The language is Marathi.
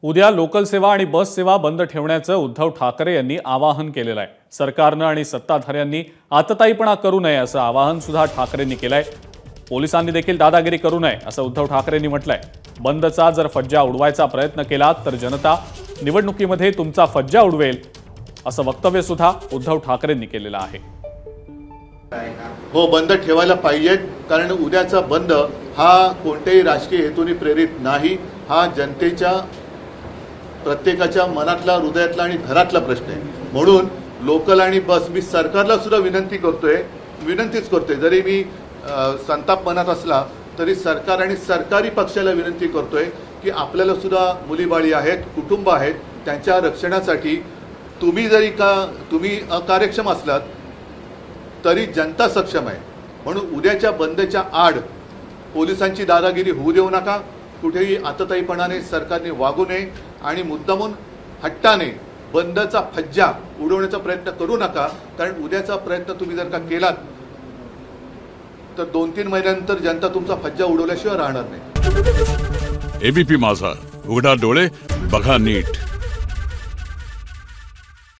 उद्या लोकल सेवा आणि बस सेवा बंद ठेवण्याचं उद्धव ठाकरे यांनी आवाहन केलेलं आहे। सरकारनं आणि सत्ताधाऱ्यांनी आतताईपणा करू नये असं आवाहन सुद्धा ठाकरेंनी केलंय। पोलिसांनी देखील दादागिरी करू नये असं उद्धव ठाकरेंनी म्हटलंय। बंदचा जर फज्जा उडवायचा प्रयत्न केला तर जनता निवडणुकीमध्ये तुमचा फज्जा उडवेल असं वक्तव्य सुद्धा उद्धव ठाकरेंनी केलेलं आहे। हो, बंद ठेवायला पाहिजे, कारण उद्याचा बंद हा कोणत्याही राजकीय हेतूने प्रेरित नाही। हा जनतेच्या प्रत्येकाच्या मनातला, हृदयातला आणि घरातला प्रश्न आहे। म्हणून लोकल आणि बस मी सरकारला सुद्धा विनंतीच करतोय, जरी मी संताप मनात असला तरी सरकार आणि सरकारी पक्षाला विनंती करतोय की आपल्याला सुद्धा मुलीबाळी आहेत, कुटुंब आहेत, त्यांच्या रक्षणासाठी तुम्ही अकार्यक्षम असलात तरी जनता सक्षम आहे। म्हणून उद्याच्या बंदच्या आड पोलिसांची दादागिरी होऊ देऊ नका, कुठेही आतताईपणाने सरकारने वागू नये आणि मुद्दामून हट्टाने बंदचा फज्जा उडवण्याचा प्रयत्न करू नका। कारण उद्याचा प्रयत्न तुम्ही जर का केलात तर 2-3 महिन्यानंतर जनता तुमचा फज्जा उडवल्याशिवाय राहणार नाही। एबीपी माझा, उघडा डोळे बघा नीट।